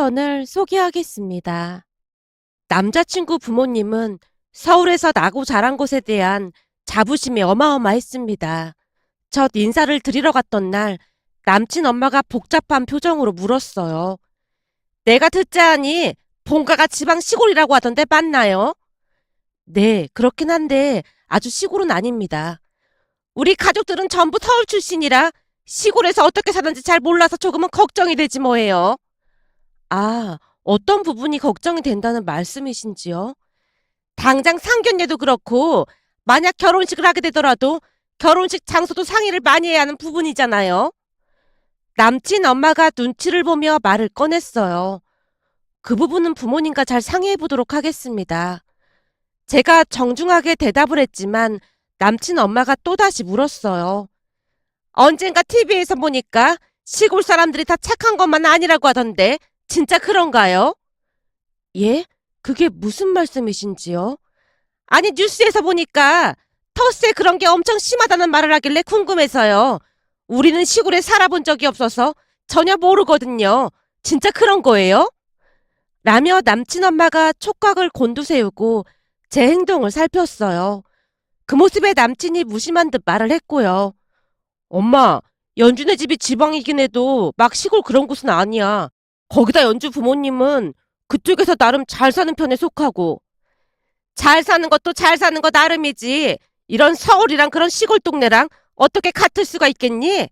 사연을 소개하겠습니다. 남자친구 부모님은 서울에서 나고 자란 곳에 대한 자부심이 어마어마했습니다. 첫 인사를 드리러 갔던 날 남친 엄마가 복잡한 표정으로 물었어요. 내가 듣자 하니 본가가 지방 시골이라고 하던데 맞나요? 네, 그렇긴 한데 아주 시골은 아닙니다. 우리 가족들은 전부 서울 출신이라 시골에서 어떻게 사는지 잘 몰라서 조금은 걱정이 되지 뭐예요. 아, 어떤 부분이 걱정이 된다는 말씀이신지요? 당장 상견례도 그렇고, 만약 결혼식을 하게 되더라도 결혼식 장소도 상의를 많이 해야 하는 부분이잖아요. 남친 엄마가 눈치를 보며 말을 꺼냈어요. 그 부분은 부모님과 잘 상의해 보도록 하겠습니다. 제가 정중하게 대답을 했지만 남친 엄마가 또다시 물었어요. 언젠가 TV에서 보니까 시골 사람들이 다 착한 것만 아니라고 하던데 진짜 그런가요? 예? 그게 무슨 말씀이신지요? 아니 뉴스에서 보니까 터세 그런 게 엄청 심하다는 말을 하길래 궁금해서요. 우리는 시골에 살아본 적이 없어서 전혀 모르거든요. 진짜 그런 거예요? 라며 남친 엄마가 촉각을 곤두세우고 제 행동을 살폈어요. 그 모습에 남친이 무심한 듯 말을 했고요. 엄마, 연주네 집이 지방이긴 해도 막 시골 그런 곳은 아니야. 거기다 연주 부모님은 그쪽에서 나름 잘 사는 편에 속하고. 잘 사는 것도 잘 사는 거 나름이지. 이런 서울이랑 그런 시골 동네랑 어떻게 같을 수가 있겠니?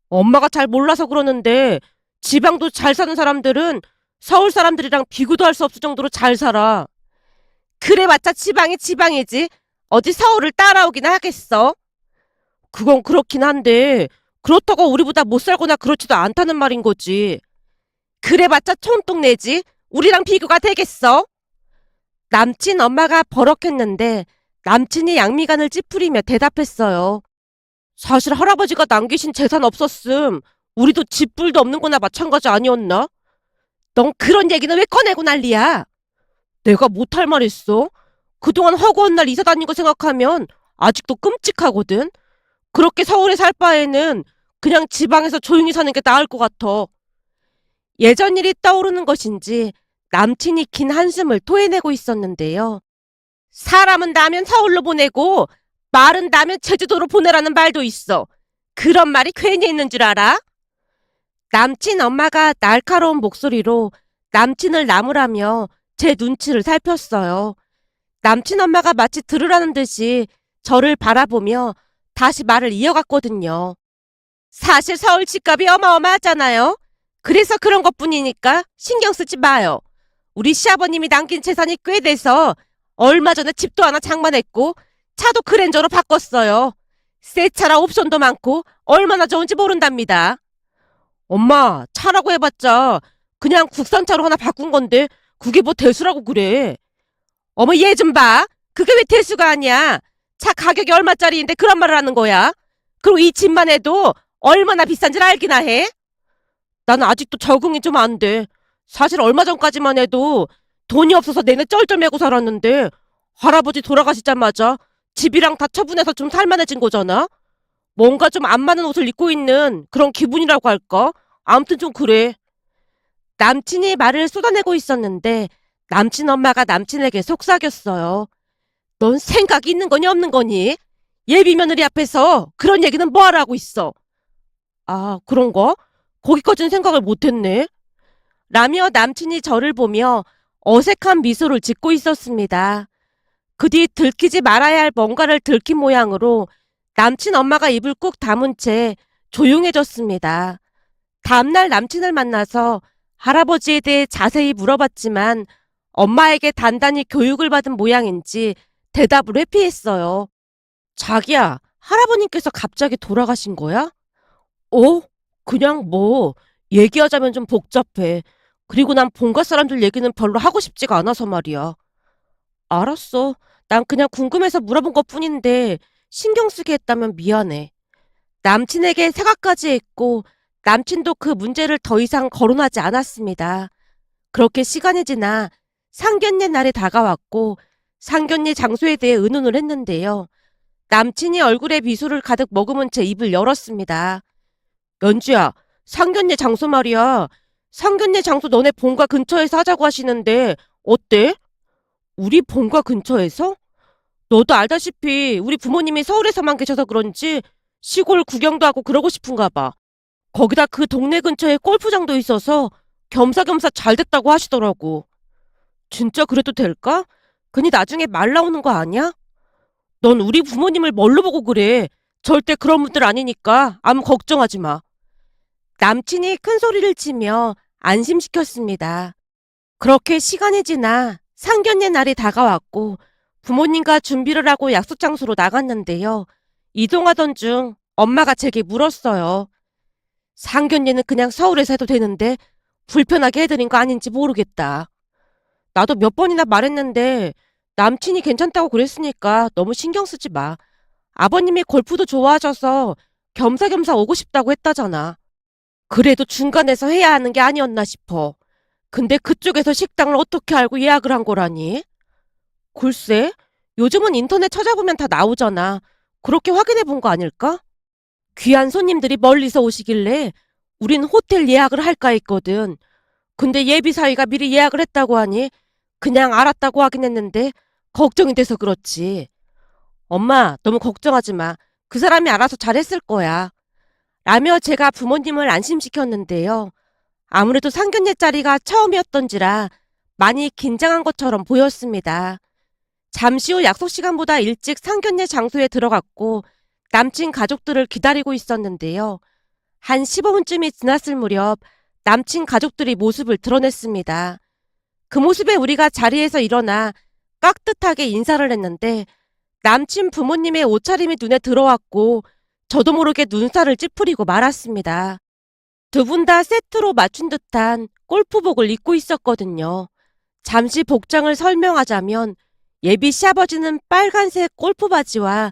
엄마가 잘 몰라서 그러는데 지방도 잘 사는 사람들은 서울 사람들이랑 비교도 할 수 없을 정도로 잘 살아. 그래봤자 지방이 지방이지. 어디 서울을 따라오기나 하겠어? 그건 그렇긴 한데 그렇다고 우리보다 못 살거나 그렇지도 않다는 말인 거지. 그래봤자 촌동네지. 우리랑 비교가 되겠어? 남친 엄마가 버럭했는데 남친이 양미간을 찌푸리며 대답했어요. 사실 할아버지가 남기신 재산 없었음. 우리도 집불도 없는 거나 마찬가지 아니었나? 넌 그런 얘기는 왜 꺼내고 난리야? 내가 못할 말 있어? 그동안 허구한 날 이사 다닌 거 생각하면 아직도 끔찍하거든. 그렇게 서울에 살 바에는 그냥 지방에서 조용히 사는 게 나을 것 같아. 예전 일이 떠오르는 것인지 남친이 긴 한숨을 토해내고 있었는데요. 사람은 나면 서울로 보내고 말은 나면 제주도로 보내라는 말도 있어. 그런 말이 괜히 있는 줄 알아? 남친 엄마가 날카로운 목소리로 남친을 나무라며 제 눈치를 살폈어요. 남친 엄마가 마치 들으라는 듯이 저를 바라보며 다시 말을 이어갔거든요. 사실 서울 집값이 어마어마하잖아요. 그래서 그런 것뿐이니까 신경 쓰지 마요. 우리 시아버님이 남긴 재산이 꽤 돼서 얼마 전에 집도 하나 장만했고 차도 그랜저로 바꿨어요. 새 차라 옵션도 많고 얼마나 좋은지 모른답니다. 엄마, 차라고 해봤자 그냥 국산차로 하나 바꾼 건데 그게 뭐 대수라고 그래. 어머 얘 좀 봐. 그게 왜 대수가 아니야. 차 가격이 얼마짜리인데 그런 말을 하는 거야. 그리고 이 집만 해도 얼마나 비싼지 알기나 해? 나는 아직도 적응이 좀 안 돼. 사실 얼마 전까지만 해도 돈이 없어서 내내 쩔쩔매고 살았는데 할아버지 돌아가시자마자 집이랑 다 처분해서 좀 살만해진 거잖아? 뭔가 좀 안 맞는 옷을 입고 있는 그런 기분이라고 할까? 아무튼 좀 그래. 남친이 말을 쏟아내고 있었는데 남친 엄마가 남친에게 속삭였어요. 넌 생각이 있는 거니 없는 거니? 예비 며느리 앞에서 그런 얘기는 뭐하러 하고 있어? 아, 그런가? 거기까지는 생각을 못했네. 라며 남친이 저를 보며 어색한 미소를 짓고 있었습니다. 그 뒤 들키지 말아야 할 뭔가를 들킨 모양으로 남친 엄마가 입을 꾹 다문 채 조용해졌습니다. 다음날 남친을 만나서 할아버지에 대해 자세히 물어봤지만 엄마에게 단단히 교육을 받은 모양인지 대답을 회피했어요. 자기야, 할아버님께서 갑자기 돌아가신 거야? 어? 그냥 뭐 얘기하자면 좀 복잡해. 그리고 난 본가 사람들 얘기는 별로 하고 싶지가 않아서 말이야. 알았어. 난 그냥 궁금해서 물어본 것뿐인데 신경 쓰게 했다면 미안해. 남친에게 사과까지 했고 남친도 그 문제를 더 이상 거론하지 않았습니다. 그렇게 시간이 지나 상견례 날이 다가왔고 상견례 장소에 대해 의논을 했는데요. 남친이 얼굴에 미소를 가득 머금은 채 입을 열었습니다. 연주야, 상견례 장소 말이야. 상견례 장소 너네 본가 근처에서 하자고 하시는데 어때? 우리 본가 근처에서? 너도 알다시피 우리 부모님이 서울에서만 계셔서 그런지 시골 구경도 하고 그러고 싶은가 봐. 거기다 그 동네 근처에 골프장도 있어서 겸사겸사 잘 됐다고 하시더라고. 진짜 그래도 될까? 괜히 나중에 말 나오는 거 아니야? 넌 우리 부모님을 뭘로 보고 그래? 절대 그런 분들 아니니까 아무 걱정하지 마. 남친이 큰 소리를 치며 안심시켰습니다. 그렇게 시간이 지나 상견례 날이 다가왔고 부모님과 준비를 하고 약속 장소로 나갔는데요. 이동하던 중 엄마가 제게 물었어요. 상견례는 그냥 서울에서 해도 되는데 불편하게 해드린 거 아닌지 모르겠다. 나도 몇 번이나 말했는데 남친이 괜찮다고 그랬으니까 너무 신경 쓰지 마. 아버님이 골프도 좋아하셔서 겸사겸사 오고 싶다고 했다잖아. 그래도 중간에서 해야 하는 게 아니었나 싶어. 근데 그쪽에서 식당을 어떻게 알고 예약을 한 거라니? 글쎄, 요즘은 인터넷 찾아보면 다 나오잖아. 그렇게 확인해 본 거 아닐까? 귀한 손님들이 멀리서 오시길래 우린 호텔 예약을 할까 했거든. 근데 예비 사위가 미리 예약을 했다고 하니 그냥 알았다고 하긴 했는데 걱정이 돼서 그렇지. 엄마, 너무 걱정하지 마. 그 사람이 알아서 잘했을 거야. 라며 제가 부모님을 안심시켰는데요. 아무래도 상견례 자리가 처음이었던지라 많이 긴장한 것처럼 보였습니다. 잠시 후 약속 시간보다 일찍 상견례 장소에 들어갔고 남친 가족들을 기다리고 있었는데요. 한 15분쯤이 지났을 무렵 남친 가족들이 모습을 드러냈습니다. 그 모습에 우리가 자리에서 일어나 깍듯하게 인사를 했는데 남친 부모님의 옷차림이 눈에 들어왔고 저도 모르게 눈살을 찌푸리고 말았습니다. 두 분 다 세트로 맞춘 듯한 골프복을 입고 있었거든요. 잠시 복장을 설명하자면 예비 시아버지는 빨간색 골프 바지와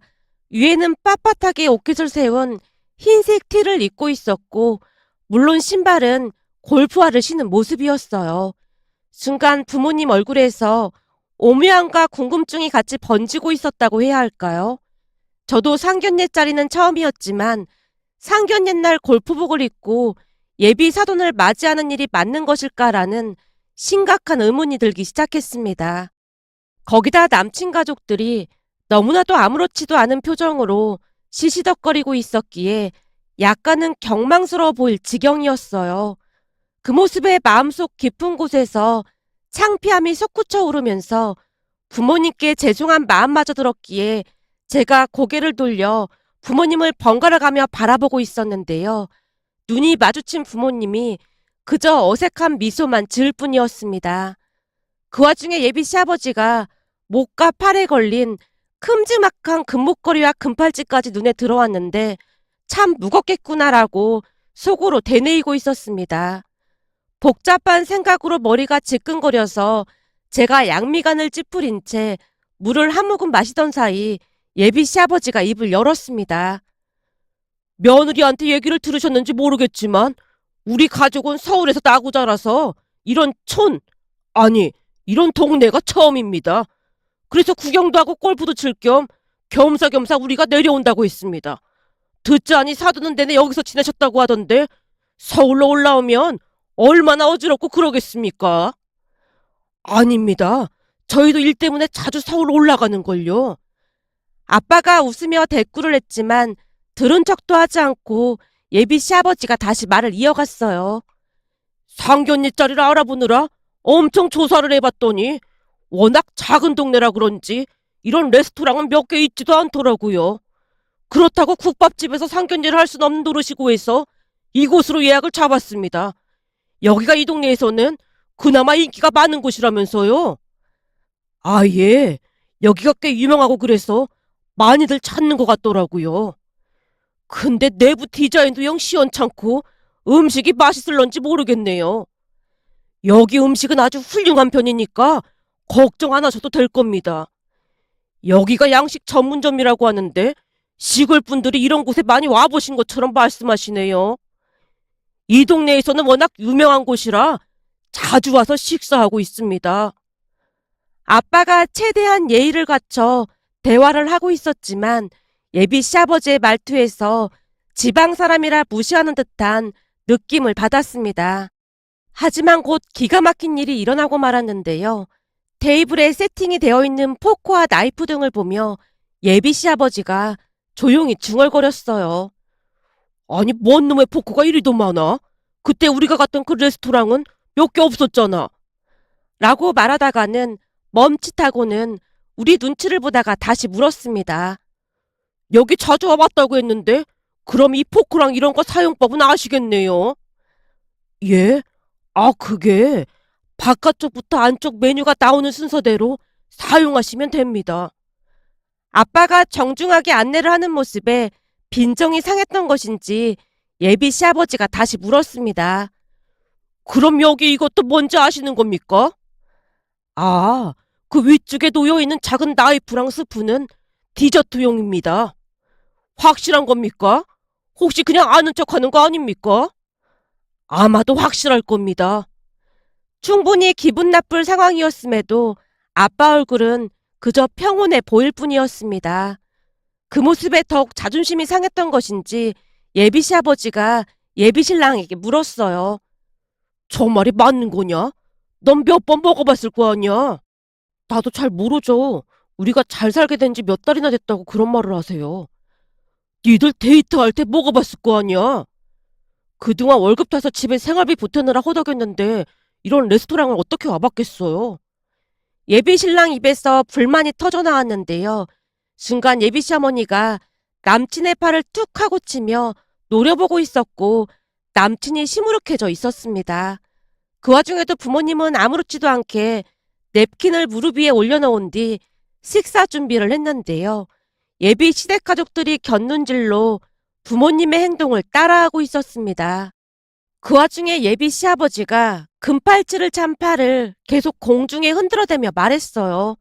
위에는 빳빳하게 옷깃을 세운 흰색 티를 입고 있었고 물론 신발은 골프화를 신은 모습이었어요. 순간 부모님 얼굴에서 오묘함과 궁금증이 같이 번지고 있었다고 해야 할까요? 저도 상견례 자리는 처음이었지만 상견례 날 골프복을 입고 예비 사돈을 맞이하는 일이 맞는 것일까라는 심각한 의문이 들기 시작했습니다. 거기다 남친 가족들이 너무나도 아무렇지도 않은 표정으로 시시덕거리고 있었기에 약간은 경망스러워 보일 지경이었어요. 그 모습에 마음속 깊은 곳에서 창피함이 솟구쳐 오르면서 부모님께 죄송한 마음마저 들었기에 제가 고개를 돌려 부모님을 번갈아 가며 바라보고 있었는데요. 눈이 마주친 부모님이 그저 어색한 미소만 지을 뿐이었습니다. 그 와중에 예비 시아버지가 목과 팔에 걸린 큼지막한 금목걸이와 금팔찌까지 눈에 들어왔는데 참 무겁겠구나라고 속으로 되뇌이고 있었습니다. 복잡한 생각으로 머리가 지끈거려서 제가 양미간을 찌푸린 채 물을 한 모금 마시던 사이 예비 시아버지가 입을 열었습니다. 며느리한테 얘기를 들으셨는지 모르겠지만 우리 가족은 서울에서 나고 자라서 이런 아니 이런 동네가 처음입니다. 그래서 구경도 하고 골프도 칠 겸 겸사겸사 우리가 내려온다고 했습니다. 듣자니 사돈은 내내 여기서 지내셨다고 하던데 서울로 올라오면 얼마나 어지럽고 그러겠습니까? 아닙니다. 저희도 일 때문에 자주 서울 올라가는걸요. 아빠가 웃으며 대꾸를 했지만 들은 척도 하지 않고 예비 시아버지가 다시 말을 이어갔어요. 상견례 자리를 알아보느라 엄청 조사를 해봤더니 워낙 작은 동네라 그런지 이런 레스토랑은 몇 개 있지도 않더라고요. 그렇다고 국밥집에서 상견례를 할 순 없는 노릇이고 해서 이곳으로 예약을 잡았습니다. 여기가 이 동네에서는 그나마 인기가 많은 곳이라면서요. 아, 예. 여기가 꽤 유명하고 그래서 많이들 찾는 것 같더라고요. 근데 내부 디자인도 영 시원찮고 음식이 맛있을런지 모르겠네요. 여기 음식은 아주 훌륭한 편이니까 걱정 안 하셔도 될 겁니다. 여기가 양식 전문점이라고 하는데 시골 분들이 이런 곳에 많이 와보신 것처럼 말씀하시네요. 이 동네에서는 워낙 유명한 곳이라 자주 와서 식사하고 있습니다. 아빠가 최대한 예의를 갖춰 대화를 하고 있었지만 예비 시아버지의 말투에서 지방 사람이라 무시하는 듯한 느낌을 받았습니다. 하지만 곧 기가 막힌 일이 일어나고 말았는데요. 테이블에 세팅이 되어 있는 포크와 나이프 등을 보며 예비 시아버지가 조용히 중얼거렸어요. 아니, 뭔 놈의 포크가 이리도 많아? 그때 우리가 갔던 그 레스토랑은 몇 개 없었잖아. 라고 말하다가는 멈칫하고는 우리 눈치를 보다가 다시 물었습니다. 여기 자주 와봤다고 했는데 그럼 이 포크랑 이런 거 사용법은 아시겠네요? 예? 아, 그게 바깥쪽부터 안쪽 메뉴가 나오는 순서대로 사용하시면 됩니다. 아빠가 정중하게 안내를 하는 모습에 빈정이 상했던 것인지 예비 시아버지가 다시 물었습니다. 그럼 여기 이것도 뭔지 아시는 겁니까? 아, 그 위쪽에 놓여있는 작은 나이프랑 스푼은 디저트용입니다. 확실한 겁니까? 혹시 그냥 아는 척 하는 거 아닙니까? 아마도 확실할 겁니다. 충분히 기분 나쁠 상황이었음에도 아빠 얼굴은 그저 평온해 보일 뿐이었습니다. 그 모습에 더욱 자존심이 상했던 것인지 예비 시아버지가 예비 신랑에게 물었어요. 저 말이 맞는 거냐? 넌 몇 번 먹어봤을 거 아니야? 나도 잘 모르죠. 우리가 잘 살게 된 지 몇 달이나 됐다고 그런 말을 하세요. 니들 데이트할 때 먹어봤을 거 아니야? 그동안 월급 타서 집에 생활비 보태느라 허덕였는데 이런 레스토랑을 어떻게 와봤겠어요? 예비 신랑 입에서 불만이 터져나왔는데요. 순간 예비 시어머니가 남친의 팔을 툭 하고 치며 노려보고 있었고 남친이 시무룩해져 있었습니다. 그 와중에도 부모님은 아무렇지도 않게 냅킨을 무릎 위에 올려놓은 뒤 식사 준비를 했는데요. 예비 시댁 가족들이 곁눈질로 부모님의 행동을 따라하고 있었습니다. 그 와중에 예비 시아버지가 금팔찌를 찬 팔을 계속 공중에 흔들어대며 말했어요.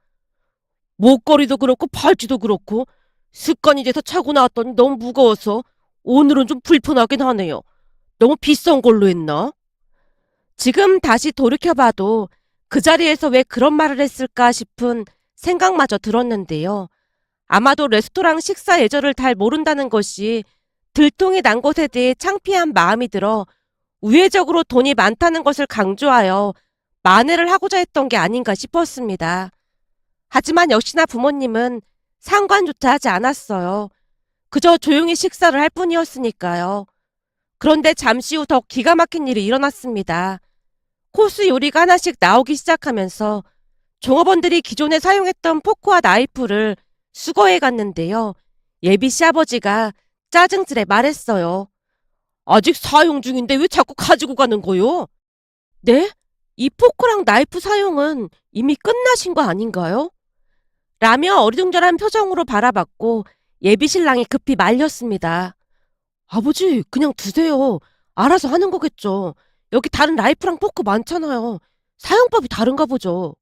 목걸이도 그렇고 팔찌도 그렇고 습관이 돼서 차고 나왔더니 너무 무거워서 오늘은 좀 불편하긴 하네요. 너무 비싼 걸로 했나? 지금 다시 돌이켜봐도 그 자리에서 왜 그런 말을 했을까 싶은 생각마저 들었는데요. 아마도 레스토랑 식사 예절을 잘 모른다는 것이 들통이 난 것에 대해 창피한 마음이 들어 우회적으로 돈이 많다는 것을 강조하여 만회를 하고자 했던 게 아닌가 싶었습니다. 하지만 역시나 부모님은 상관조차 하지 않았어요. 그저 조용히 식사를 할 뿐이었으니까요. 그런데 잠시 후 더 기가 막힌 일이 일어났습니다. 코스 요리가 하나씩 나오기 시작하면서 종업원들이 기존에 사용했던 포크와 나이프를 수거해 갔는데요. 예비 시아버지가 짜증스레 말했어요. 아직 사용 중인데 왜 자꾸 가지고 가는 거요? 네? 이 포크랑 나이프 사용은 이미 끝나신 거 아닌가요? 라며 어리둥절한 표정으로 바라봤고 예비 신랑이 급히 말렸습니다. 아버지, 그냥 두세요. 알아서 하는 거겠죠. 여기 다른 라이프랑 포크 많잖아요. 사용법이 다른가 보죠.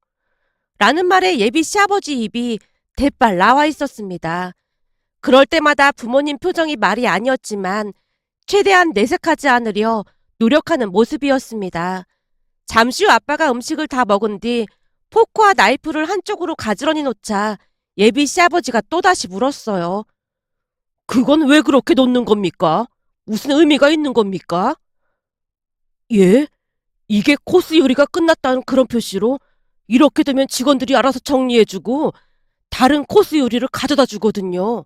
라는 말에 예비 시아버지 입이 대빨 나와 있었습니다. 그럴 때마다 부모님 표정이 말이 아니었지만 최대한 내색하지 않으려 노력하는 모습이었습니다. 잠시 후 아빠가 음식을 다 먹은 뒤 포크와 나이프를 한쪽으로 가지런히 놓자 예비 시아버지가 또다시 물었어요. 그건 왜 그렇게 놓는 겁니까? 무슨 의미가 있는 겁니까? 예? 이게 코스 요리가 끝났다는 그런 표시로 이렇게 되면 직원들이 알아서 정리해주고 다른 코스 요리를 가져다 주거든요.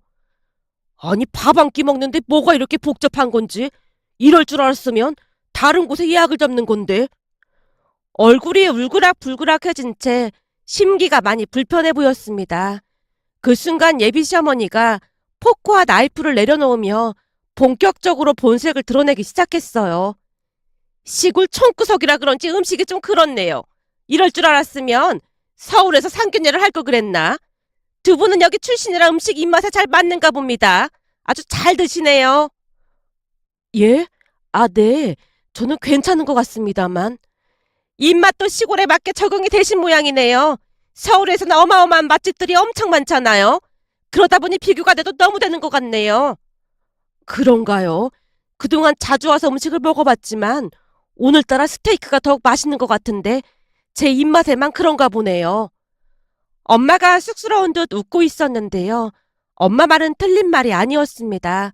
아니, 밥 한 끼 먹는데 뭐가 이렇게 복잡한 건지 이럴 줄 알았으면 다른 곳에 예약을 잡는 건데. 얼굴이 울그락불그락해진 채 심기가 많이 불편해 보였습니다. 그 순간 예비 시어머니가 포크와 나이프를 내려놓으며 본격적으로 본색을 드러내기 시작했어요. 시골 총구석이라 그런지 음식이 좀 그렇네요. 이럴 줄 알았으면 서울에서 상견례를 할 걸 그랬나? 두 분은 여기 출신이라 음식 입맛에 잘 맞는가 봅니다. 아주 잘 드시네요. 예? 아, 네. 저는 괜찮은 것 같습니다만. 입맛도 시골에 맞게 적응이 되신 모양이네요. 서울에서는 어마어마한 맛집들이 엄청 많잖아요. 그러다 보니 비교가 돼도 너무 되는 것 같네요. 그런가요? 그동안 자주 와서 음식을 먹어봤지만 오늘따라 스테이크가 더욱 맛있는 것 같은데 제 입맛에만 그런가 보네요. 엄마가 쑥스러운 듯 웃고 있었는데요. 엄마 말은 틀린 말이 아니었습니다.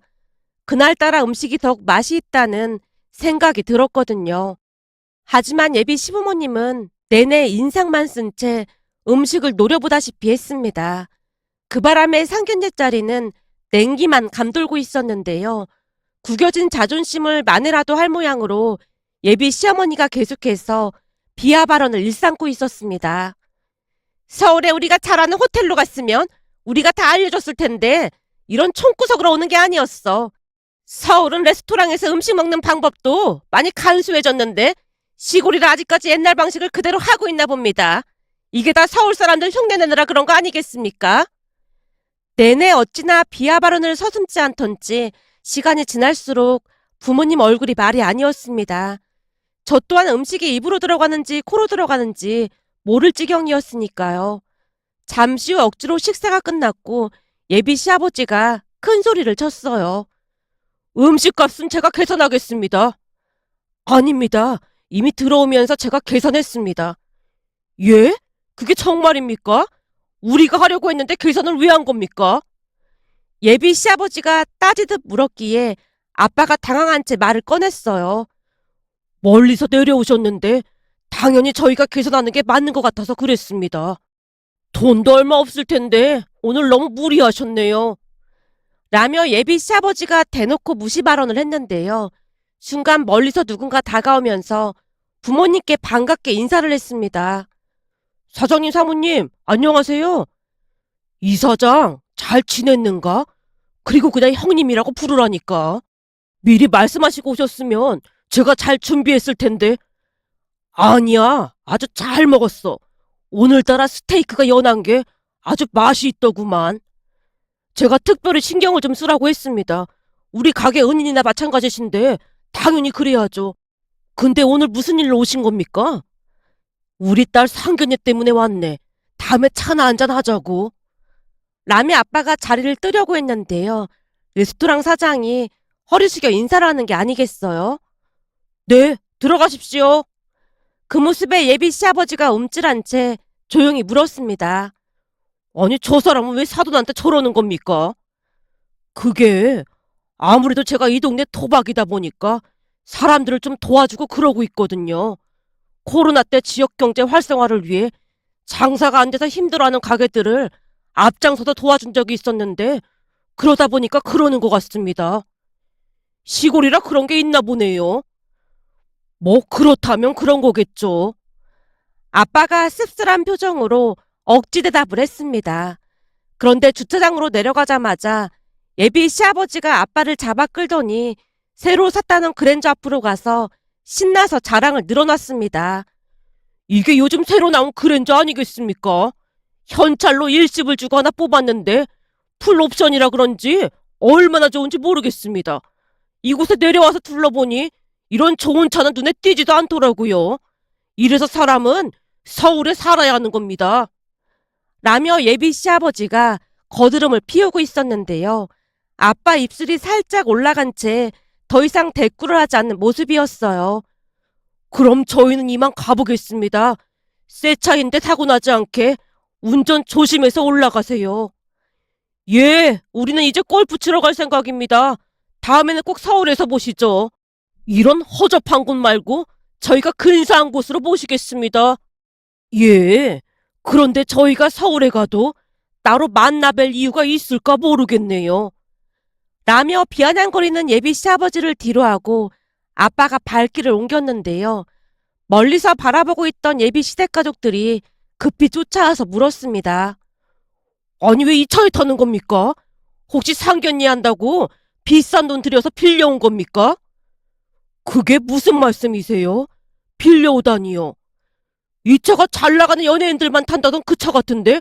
그날따라 음식이 더욱 맛이 있다는 생각이 들었거든요. 하지만 예비 시부모님은 내내 인상만 쓴 채 음식을 노려보다시피 했습니다. 그 바람에 상견례 자리는 냉기만 감돌고 있었는데요. 구겨진 자존심을 만회라도 할 모양으로 예비 시어머니가 계속해서 비하 발언을 일삼고 있었습니다. 서울에 우리가 잘 아는 호텔로 갔으면 우리가 다 알려줬을 텐데 이런 총구석으로 오는 게 아니었어. 서울은 레스토랑에서 음식 먹는 방법도 많이 간소해졌는데 시골이라 아직까지 옛날 방식을 그대로 하고 있나 봅니다. 이게 다 서울 사람들 흉내내느라 그런 거 아니겠습니까? 내내 어찌나 비하 발언을 서슴지 않던지 시간이 지날수록 부모님 얼굴이 말이 아니었습니다. 저 또한 음식이 입으로 들어가는지 코로 들어가는지 모를 지경이었으니까요. 잠시 후 억지로 식사가 끝났고 예비 시아버지가 큰 소리를 쳤어요. 음식값은 제가 계산하겠습니다. 아닙니다. 이미 들어오면서 제가 계산했습니다. 예? 그게 정말입니까? 우리가 하려고 했는데 계산을 왜 한 겁니까? 예비 시아버지가 따지듯 물었기에 아빠가 당황한 채 말을 꺼냈어요. 멀리서 내려오셨는데 당연히 저희가 계산하는 게 맞는 것 같아서 그랬습니다. 돈도 얼마 없을 텐데 오늘 너무 무리하셨네요. 라며 예비 시아버지가 대놓고 무시 발언을 했는데요. 순간 멀리서 누군가 다가오면서 부모님께 반갑게 인사를 했습니다. 사장님, 사모님, 안녕하세요. 이사장, 잘 지냈는가? 그리고 그냥 형님이라고 부르라니까. 미리 말씀하시고 오셨으면 제가 잘 준비했을 텐데. 아니야, 아주 잘 먹었어. 오늘따라 스테이크가 연한 게 아주 맛이 있더구만. 제가 특별히 신경을 좀 쓰라고 했습니다. 우리 가게 은인이나 마찬가지신데 당연히 그래야죠. 근데 오늘 무슨 일로 오신 겁니까? 우리 딸 상견례 때문에 왔네. 다음에 차나 한잔 하자고. 라며 아빠가 자리를 뜨려고 했는데요. 레스토랑 사장이 허리 숙여 인사를 하는 게 아니겠어요? 네, 들어가십시오. 그 모습에 예비 시아버지가 움찔한 채 조용히 물었습니다. 아니, 저 사람은 왜 사돈한테 저러는 겁니까? 그게 아무래도 제가 이 동네 토박이다 보니까 사람들을 좀 도와주고 그러고 있거든요. 코로나 때 지역 경제 활성화를 위해 장사가 안 돼서 힘들어하는 가게들을 앞장서서 도와준 적이 있었는데 그러다 보니까 그러는 것 같습니다. 시골이라 그런 게 있나 보네요. 뭐 그렇다면 그런 거겠죠. 아빠가 씁쓸한 표정으로 억지 대답을 했습니다. 그런데 주차장으로 내려가자마자 예비 시아버지가 아빠를 잡아 끌더니 새로 샀다는 그랜저 앞으로 가서 신나서 자랑을 늘어놨습니다. 이게 요즘 새로 나온 그랜저 아니겠습니까? 현찰로 일십을 주고 하나 뽑았는데 풀옵션이라 그런지 얼마나 좋은지 모르겠습니다. 이곳에 내려와서 둘러보니 이런 좋은 차는 눈에 띄지도 않더라고요. 이래서 사람은 서울에 살아야 하는 겁니다. 라며 예비 시아버지가 거드름을 피우고 있었는데요. 아빠 입술이 살짝 올라간 채 더 이상 대꾸를 하지 않는 모습이었어요. 그럼 저희는 이만 가보겠습니다. 새 차인데 사고 나지 않게 운전 조심해서 올라가세요. 예, 우리는 이제 골프 치러 갈 생각입니다. 다음에는 꼭 서울에서 보시죠. 이런 허접한 곳 말고 저희가 근사한 곳으로 모시겠습니다. 예, 그런데 저희가 서울에 가도 따로 만나뵐 이유가 있을까 모르겠네요. 라며 비아냥거리는 예비 시아버지를 뒤로하고 아빠가 발길을 옮겼는데요. 멀리서 바라보고 있던 예비 시댁가족들이 급히 쫓아와서 물었습니다. 아니 왜 이 차에 타는 겁니까? 혹시 상견례 한다고 비싼 돈 들여서 빌려온 겁니까? 그게 무슨 말씀이세요? 빌려오다니요. 이 차가 잘 나가는 연예인들만 탄다던 그 차 같은데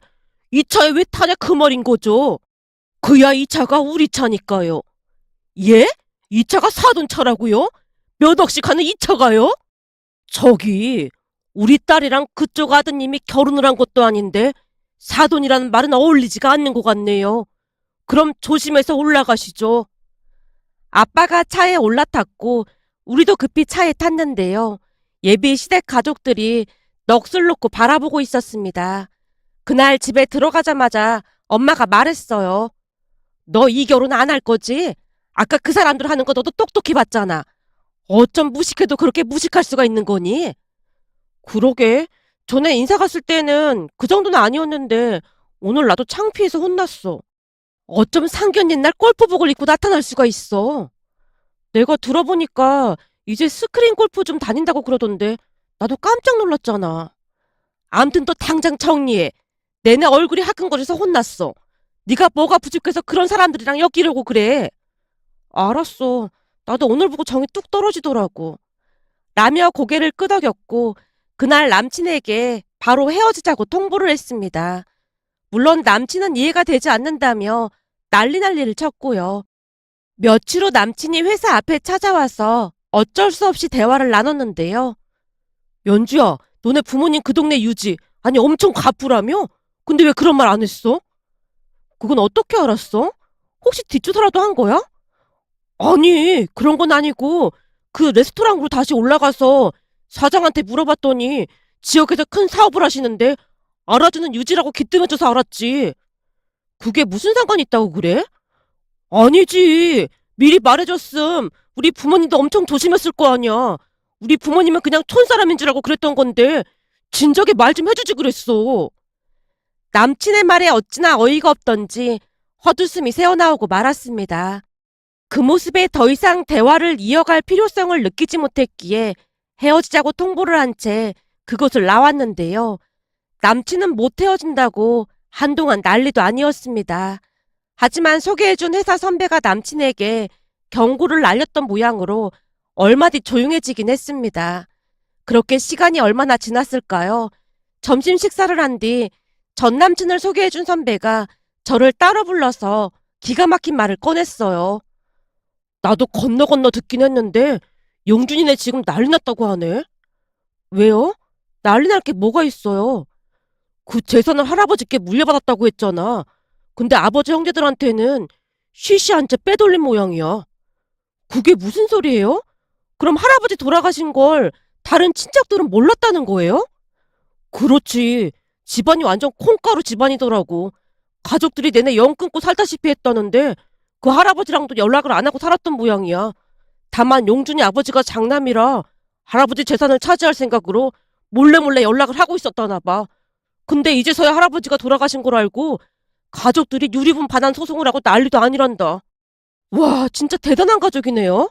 이 차에 왜 타냐 그 말인 거죠. 그야 이 차가 우리 차니까요. 예? 이 차가 사돈 차라고요? 몇 억씩 하는 이 차가요? 저기 우리 딸이랑 그쪽 아드님이 결혼을 한 것도 아닌데 사돈이라는 말은 어울리지가 않는 것 같네요. 그럼 조심해서 올라가시죠. 아빠가 차에 올라탔고 우리도 급히 차에 탔는데요. 예비 시댁 가족들이 넋을 놓고 바라보고 있었습니다. 그날 집에 들어가자마자 엄마가 말했어요. 너 이 결혼 안 할 거지? 아까 그 사람들 하는 거 너도 똑똑히 봤잖아. 어쩜 무식해도 그렇게 무식할 수가 있는 거니? 그러게. 전에 인사 갔을 때는 그 정도는 아니었는데 오늘 나도 창피해서 혼났어. 어쩜 상견 옛날 골프복을 입고 나타날 수가 있어. 내가 들어보니까 이제 스크린 골프 좀 다닌다고 그러던데 나도 깜짝 놀랐잖아. 암튼 또 당장 정리해. 내내 얼굴이 화끈거려서 혼났어. 네가 뭐가 부족해서 그런 사람들이랑 엮이려고 그래. 알았어. 나도 오늘 보고 정이 뚝 떨어지더라고. 라며 고개를 끄덕였고 그날 남친에게 바로 헤어지자고 통보를 했습니다. 물론 남친은 이해가 되지 않는다며 난리를 쳤고요. 며칠 후 남친이 회사 앞에 찾아와서 어쩔 수 없이 대화를 나눴는데요. 연주야, 너네 부모님 그 동네 유지, 아니 엄청 가쁘라며? 근데 왜 그런 말 안 했어? 그건 어떻게 알았어? 혹시 뒷조사라도 한 거야? 아니, 그런 건 아니고 그 레스토랑으로 다시 올라가서 사장한테 물어봤더니 지역에서 큰 사업을 하시는데 알아주는 유지라고 기뜸해줘서 알았지. 그게 무슨 상관이 있다고 그래? 아니지. 미리 말해줬음. 우리 부모님도 엄청 조심했을 거 아니야. 우리 부모님은 그냥 촌사람인 줄 알고 그랬던 건데 진작에 말 좀 해주지 그랬어. 남친의 말에 어찌나 어이가 없던지 헛웃음이 새어나오고 말았습니다. 그 모습에 더 이상 대화를 이어갈 필요성을 느끼지 못했기에 헤어지자고 통보를 한 채 그곳을 나왔는데요. 남친은 못 헤어진다고 한동안 난리도 아니었습니다. 하지만 소개해준 회사 선배가 남친에게 경고를 날렸던 모양으로 얼마 뒤 조용해지긴 했습니다. 그렇게 시간이 얼마나 지났을까요? 점심 식사를 한 뒤 전 남친을 소개해준 선배가 저를 따로 불러서 기가 막힌 말을 꺼냈어요. 나도 건너 듣긴 했는데 용준이네 지금 난리 났다고 하네. 왜요? 난리 날 게 뭐가 있어요? 그 재산을 할아버지께 물려받았다고 했잖아. 근데 아버지 형제들한테는 쉬쉬 한 채 빼돌린 모양이야. 그게 무슨 소리예요? 그럼 할아버지 돌아가신 걸 다른 친척들은 몰랐다는 거예요? 그렇지. 집안이 완전 콩가루 집안이더라고. 가족들이 내내 영 끊고 살다시피 했다는데 그 할아버지랑도 연락을 안 하고 살았던 모양이야. 다만 용준이 아버지가 장남이라 할아버지 재산을 차지할 생각으로 몰래 연락을 하고 있었다나 봐. 근데 이제서야 할아버지가 돌아가신 걸 알고 가족들이 유리분 반환 소송을 하고 난리도 아니란다. 와, 진짜 대단한 가족이네요.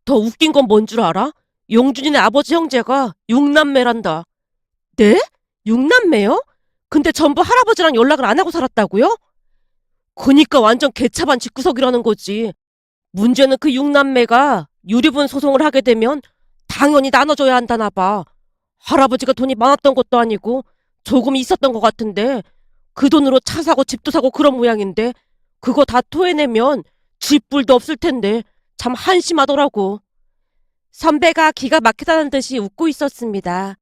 더 웃긴 건 뭔 줄 알아? 용준이네 아버지 형제가 6남매란다. 네? 6남매요? 근데 전부 할아버지랑 연락을 안 하고 살았다고요? 그니까 완전 개차반 집구석이라는 거지. 문제는 그 6남매가 유리분 소송을 하게 되면 당연히 나눠줘야 한다나 봐. 할아버지가 돈이 많았던 것도 아니고 조금 있었던 것 같은데 그 돈으로 차 사고 집도 사고 그런 모양인데 그거 다 토해내면 쥐뿔도 없을 텐데 참 한심하더라고. 선배가 기가 막히다는 듯이 웃고 있었습니다.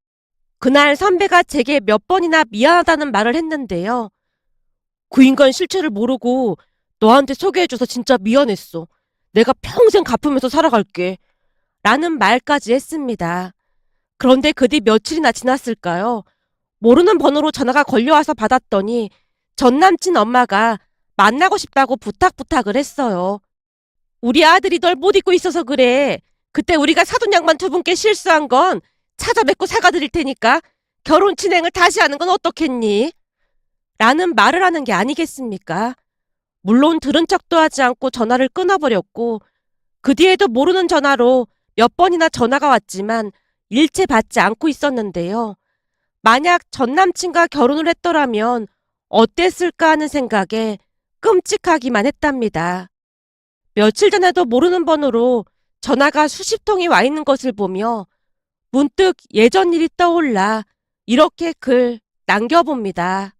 그날 선배가 제게 몇 번이나 미안하다는 말을 했는데요. 그 인간 실체를 모르고 너한테 소개해줘서 진짜 미안했어. 내가 평생 갚으면서 살아갈게. 라는 말까지 했습니다. 그런데 그 뒤 며칠이나 지났을까요? 모르는 번호로 전화가 걸려와서 받았더니 전 남친 엄마가 만나고 싶다고 부탁을 했어요. 우리 아들이 널 못 잊고 있어서 그래. 그때 우리가 사돈 양반 두 분께 실수한 건 찾아뵙고 사과드릴 테니까 결혼 진행을 다시 하는 건 어떻겠니? 라는 말을 하는 게 아니겠습니까? 물론 들은 척도 하지 않고 전화를 끊어버렸고 그 뒤에도 모르는 전화로 몇 번이나 전화가 왔지만 일체 받지 않고 있었는데요. 만약 전 남친과 결혼을 했더라면 어땠을까 하는 생각에 끔찍하기만 했답니다. 며칠 전에도 모르는 번호로 전화가 수십 통이 와 있는 것을 보며 문득 예전 일이 떠올라 이렇게 글 남겨봅니다.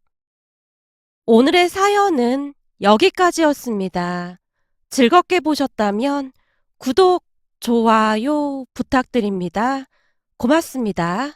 오늘의 사연은 여기까지였습니다. 즐겁게 보셨다면 구독, 좋아요 부탁드립니다. 고맙습니다.